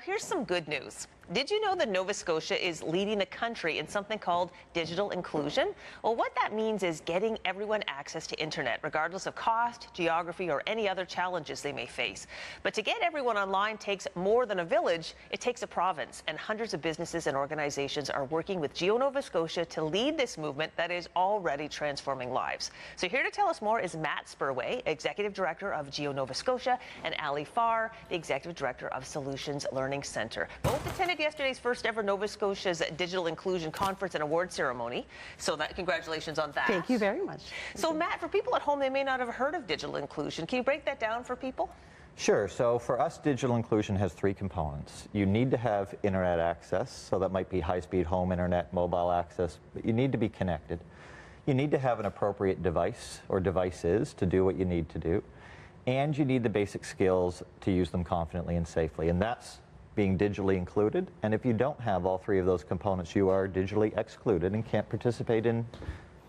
Here's some good news. Did you know that Nova Scotia is leading the country in something called digital inclusion? Well, what that means is getting everyone access to internet, regardless of cost, geography, or any other challenges they may face. But to get everyone online takes more than a village, it takes a province. And hundreds of businesses and organizations are working with GEO Nova Scotia to lead this movement that is already transforming lives. So here to tell us more is Matt Spurway, Executive Director of GEO Nova Scotia, and Farr, the Executive Director of Solutions Learning Centre. Both attended yesterday's first ever Nova Scotia's Digital Inclusion Conference and Award Ceremony. So congratulations on that. Thank you very much. So Matt, for people at home, they may not have heard of digital inclusion. Can you break that down for people? Sure. So for us, digital inclusion has three components. You need to have internet access, so that might be high-speed home internet, mobile access, but you need to be connected. You need to have an appropriate device or devices to do what you need to do. And you need the basic skills to use them confidently and safely. And that's being digitally included. And if you don't have all three of those components, you are digitally excluded and can't participate in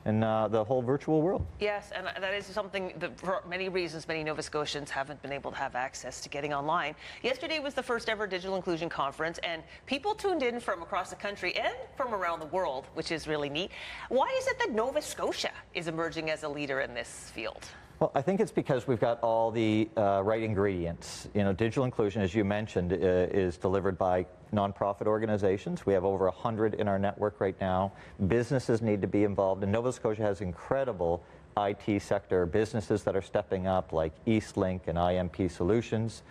the whole virtual world. Yes, and that is something that for many reasons many Nova Scotians haven't been able to have access to getting online. Yesterday was the first ever Digital Inclusion Conference, and people tuned in from across the country and from around the world, which is really neat. Why is it that Nova Scotia is emerging as a leader in this field? Well, I think it's because we've got all the right ingredients. You know, digital inclusion, as you mentioned, is delivered by nonprofit organizations. We have over 100 in our network right now. Businesses need to be involved, and Nova Scotia has incredible IT sector businesses that are stepping up, like Eastlink and IMP Solutions.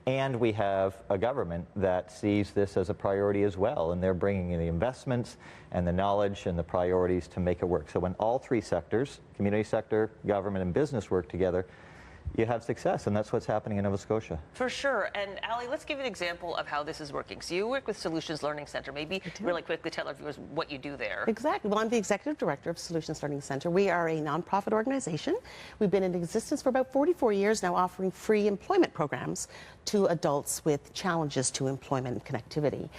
And we have a government that sees this as a priority as well, and they're bringing in the investments and the knowledge and the priorities to make it work. So when all three sectors, community sector, government, and business work together, you have success, and that's what's happening in Nova Scotia. For sure. And Ali, let's give an example of how this is working. So you work with Solutions Learning Centre. Maybe really quickly tell our viewers what you do there. Exactly. Well, I'm the Executive Director of Solutions Learning Centre. We are a nonprofit organization. We've been in existence for about 44 years now, offering free employment programs to adults with challenges to employment and connectivity.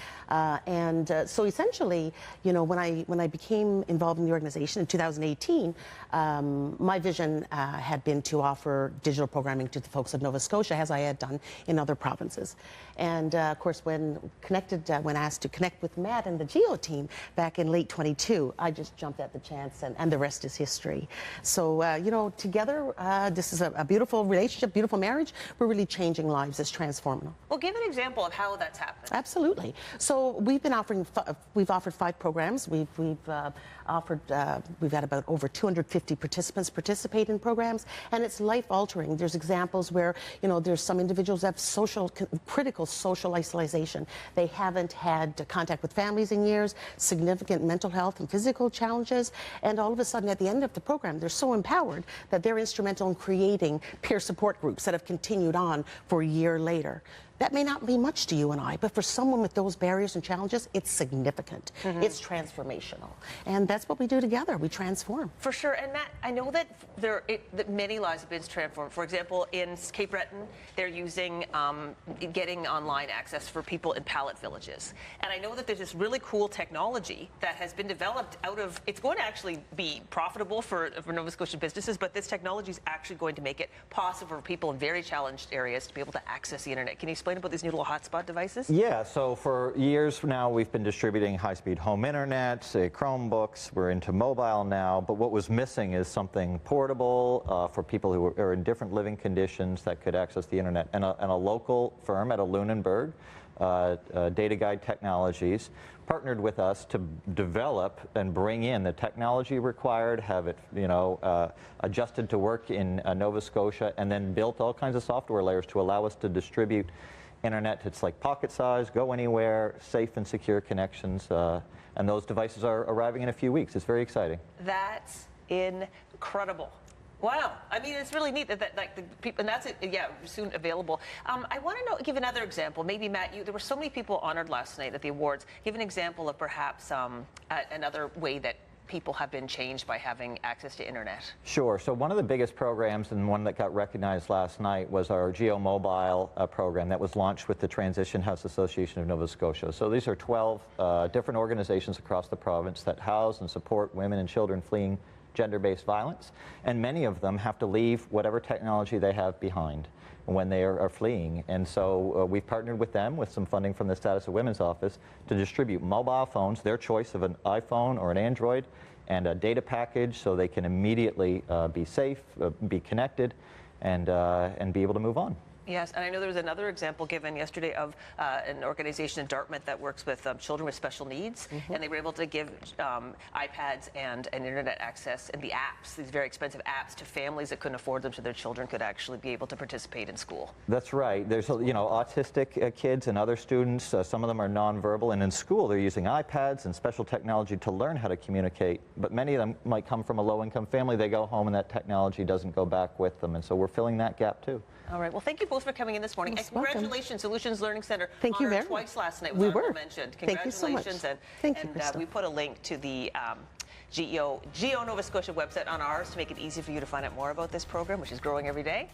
So essentially, you know, when I became involved in the organization in 2018, my vision had been to offer digital programming to the folks of Nova Scotia, as I had done in other provinces. And of course, when asked to connect with Matt and the GEO team back in late 22, I just jumped at the chance, and the rest is history. So, you know, together, this is a beautiful relationship, beautiful marriage. We're really changing lives. It's transformative. Well, give an example of how that's happened. Absolutely. So we've been offering, we've offered 5 programs. We've had about over 250 participants participate in programs, and it's life-altering. There's examples where, you know, there's some individuals that have critical social isolation. They haven't had contact with families in years, significant mental health and physical challenges, and all of a sudden at the end of the program, they're so empowered that they're instrumental in creating peer support groups that have continued on for a year later. That may not be much to you and I, but for someone with those barriers and challenges, it's significant. It's transformational. And that's what we do together. We transform. For sure. And Matt, I know that that many lives have been transformed. For example, in Cape Breton, they're using getting online access for people in pallet villages. And I know that there's this really cool technology that has been developed out of, it's going to actually be profitable for Nova Scotia businesses, but this technology is actually going to make it possible for people in very challenged areas to be able to access the internet. Can you explain about these new little hotspot devices? Yeah, so for years now we've been distributing high-speed home internet, say Chromebooks. We're into mobile now, but what was missing is something portable for people who are in different living conditions that could access the internet. And a local firm out of Lunenburg, Data Guide Technologies, partnered with us to develop and bring in the technology required, have it, you know, adjusted to work in Nova Scotia, and then built all kinds of software layers to allow us to distribute internet. It's like pocket size, go anywhere, safe and secure connections, and those devices are arriving in a few weeks. It's very exciting. That's incredible. Wow, I mean, it's really neat that like the people, and that's it. Yeah, soon available. I want to give another example. Maybe Matt, there were so many people honored last night at the awards. Give an example of perhaps another way that people have been changed by having access to internet. Sure. So one of the biggest programs, and one that got recognized last night, was our GEO Mobile program that was launched with the Transition House Association of Nova Scotia. So these are 12 different organizations across the province that house and support women and children fleeing gender-based violence, and many of them have to leave whatever technology they have behind. when they are fleeing. And so we've partnered with them with some funding from the Status of Women's Office to distribute mobile phones, their choice of an iPhone or an Android, and a data package so they can immediately be safe, be connected, and be able to move on. Yes, and I know there was another example given yesterday of an organization in Dartmouth that works with children with special needs, and they were able to give iPads and internet access and the apps, these very expensive apps, to families that couldn't afford them, so their children could actually be able to participate in school. That's right. There's autistic kids and other students. Some of them are nonverbal, and in school they're using iPads and special technology to learn how to communicate. But many of them might come from a low-income family. They go home and that technology doesn't go back with them, and so we're filling that gap too. All right. Well, thank you both for coming in this morning. And congratulations, Solutions Learning Center. Thank you very much. Twice last night. We were. Mentioned. Thank you so much. Congratulations. And we put a link to the GEO Nova Scotia website on ours to make it easy for you to find out more about this program, which is growing every day.